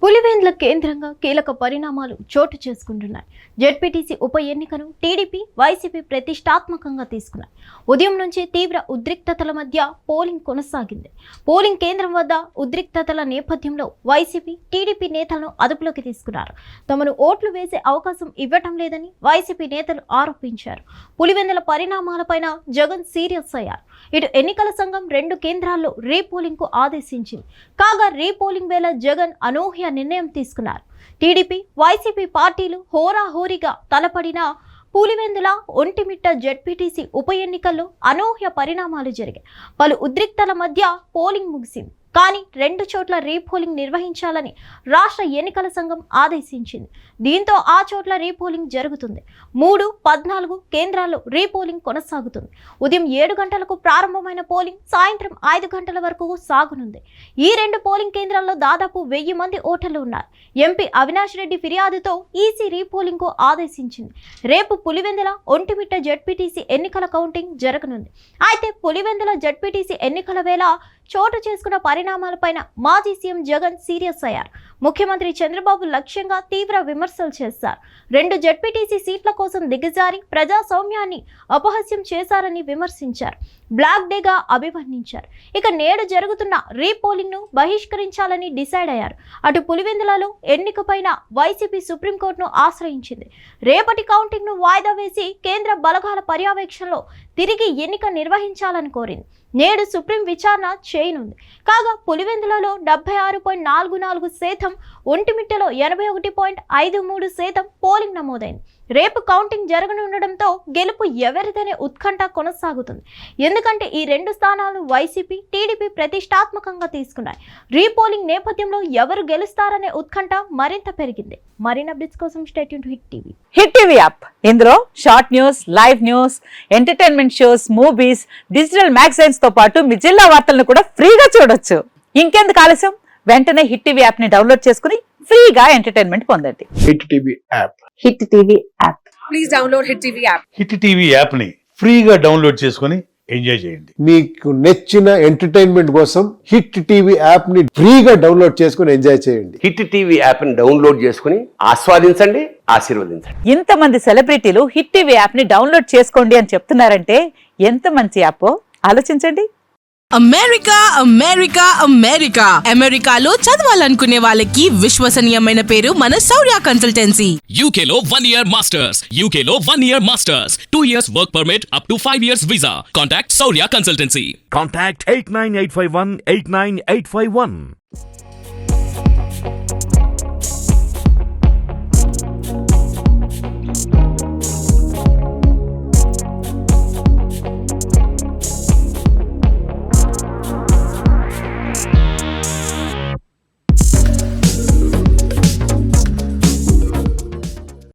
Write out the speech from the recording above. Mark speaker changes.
Speaker 1: పులివెందుల కేంద్రంగా కీలక పరిణామాలు చోటు చేసుకుంటున్నాయి. జెడ్పీటీసీ ఉప ఎన్నికను టీడీపీ, వైసీపీ ప్రతిష్టాత్మకంగా తీసుకున్నాయి. ఉదయం నుంచి తీవ్ర ఉద్రిక్తతల మధ్య పోలింగ్ కొనసాగింది. పోలింగ్ కేంద్రం వద్ద ఉద్రిక్తతల నేపథ్యంలో వైసీపీ, టీడీపీ నేతలను అదుపులోకి తీసుకున్నారు. తమను ఓట్లు వేసే అవకాశం ఇవ్వటం లేదని వైసీపీ నేతలు ఆరోపించారు. పులివెందుల పరిణామాలపైన జగన్ సీరియస్ అయ్యారు. ఇటు ఎన్నికల సంఘం 2 కేంద్రాల్లో రీపోలింగ్ కు ఆదేశించింది. కాగా రీపోలింగ్ వేళ జగన్ అనూహ్య నిర్ణయం తీసుకున్నారు. టీడీపీ, వైసీపీ పార్టీలు హోరాహోరీగా తలపడిన పులివెందుల, ఒంటిమిట్ట జెడ్పీటీసీ ఉప ఎన్నికల్లో అనూహ్య పరిణామాలు జరిగాయి. పలు ఉద్రిక్తల మధ్య పోలింగ్ ముగిసింది. కానీ 2 చోట్ల రీపోలింగ్ నిర్వహించాలని రాష్ట్ర ఎన్నికల సంఘం ఆదేశించింది. దీంతో ఆ చోట్ల రీపోలింగ్ జరుగుతుంది. 3, 14 కేంద్రాల్లో రీపోలింగ్ కొనసాగుతుంది. ఉదయం 7 గంటలకు ప్రారంభమైన పోలింగ్ సాయంత్రం 5 గంటల వరకు సాగనుంది. ఈ 2 పోలింగ్ కేంద్రాల్లో దాదాపు 1000 మంది ఓటర్లు ఉన్నారు. ఎంపీ అవినాష్ రెడ్డి ఫిర్యాదుతో ఈసీ రీపోలింగ్ కు ఆదేశించింది. రేపు పులివెందుల, ఒంటిమిట్ట జెడ్పీటీసీ ఎన్నికల కౌంటింగ్ జరగనుంది. అయితే పులివెందుల జెడ్పీటీసీ ఎన్నికల వేళ చోటు చేసుకున్న పరిణామాలపైన మాజీ సీఎం జగన్ సీరియస్ అయ్యారు. ముఖ్యమంత్రి చంద్రబాబు లక్ష్యంగా తీవ్ర విమర్శలు చేశారు. 2 జెడ్పీటీసీ సీట్ల కోసం దిగజారి ప్రజాస్వామ్యాన్ని అపహాస్యం చేశారని విమర్శించారు. బ్లాక్ డేగా అభివర్ణించారు. ఇక నేడు జరుగుతున్న రీపోలింగ్ ను బహిష్కరించాలని డిసైడ్ అయ్యారు. అటు పులివెందులలో ఎన్నికపైన వైసీపీ సుప్రీంకోర్టును ఆశ్రయించింది. రేపటి కౌంటింగ్ ను వాయిదా వేసి కేంద్ర బలగాల పర్యవేక్షణలో తిరిగి ఎన్నిక నిర్వహించాలని కోరింది. నేడు సుప్రీం విచారణ చేయనుంది. కాగా పులివెందులలో 76.44%, ఒంటిమిట్టలో 81.53% పోలింగ్ నమోదైంది. రేపు కౌంటింగ్ జరగనుండడంతో గెలుపు ఎవరిదనే ఉత్కంఠ కొనసాగుతుంది. ఎందుకంటే ఈ 2 స్థానాలను వైసీపీ, టీడీపీ ప్రతిష్టాత్మకంగా తీసుకున్నాయి. రీపోలింగ్ నేపథ్యంలో ఎవరు గెలుస్తారనే ఉత్కంఠ మరింత పెరిగింది. మరిన్ని అప్డేట్స్ కోసం stay tune to hit TV.
Speaker 2: Hit TV app, ఇందులో short news, live news, entertainment shows, movies, digital magazines తో పాటు మీ జిల్లా వార్తలను కూడా ఫ్రీగా చూడొచ్చు. ఇంకెందుకు ఆలస్యం, వెంటనే హిట్ టీవీ యాప్ ని డౌన్లోడ్ చేసుకుని ఫ్రీగా ఎంటర్టైన్మెంట్ పొందండి.
Speaker 3: Hit TV app.
Speaker 2: Hit TV app.
Speaker 4: Please download hit TV app.
Speaker 5: Hit TV app ని ఫ్రీగా డౌన్లోడ్ చేసుకుని ఎంజాయ్ చేయండి.
Speaker 3: మీకు నచ్చిన ఎంటర్టైన్మెంట్ కోసం హిట్ టీవీ యాప్ ని ఫ్రీగా డౌన్లోడ్ చేసుకుని ఎంజాయ్ చేయండి.
Speaker 6: హిట్ టీవీ యాప్ ని డౌన్లోడ్ చేసుకుని ఆస్వాదించండి, ఆశీర్వదించండి.
Speaker 2: ఇంతమంది సెలబ్రిటీలు హిట్ టీవీ యాప్ ని డౌన్లోడ్ చేసుకోండి అని చెప్తున్నారంటే ఎంత మంచి యాప్ ఆలోచించండి.
Speaker 4: అమెరికా అమెరికా అమెరికా అమెరికాలో చదవాలనుకునే వాళ్ళకి విశ్వసనీయమైన పేరు మన శౌర్య కన్సల్టెన్సీ.
Speaker 7: UK లో 1 year masters. UK లో 1 year masters. 2 years work permit up to 5 years visa. Contact Saurya Consultancy.
Speaker 8: Contact 89851 89851.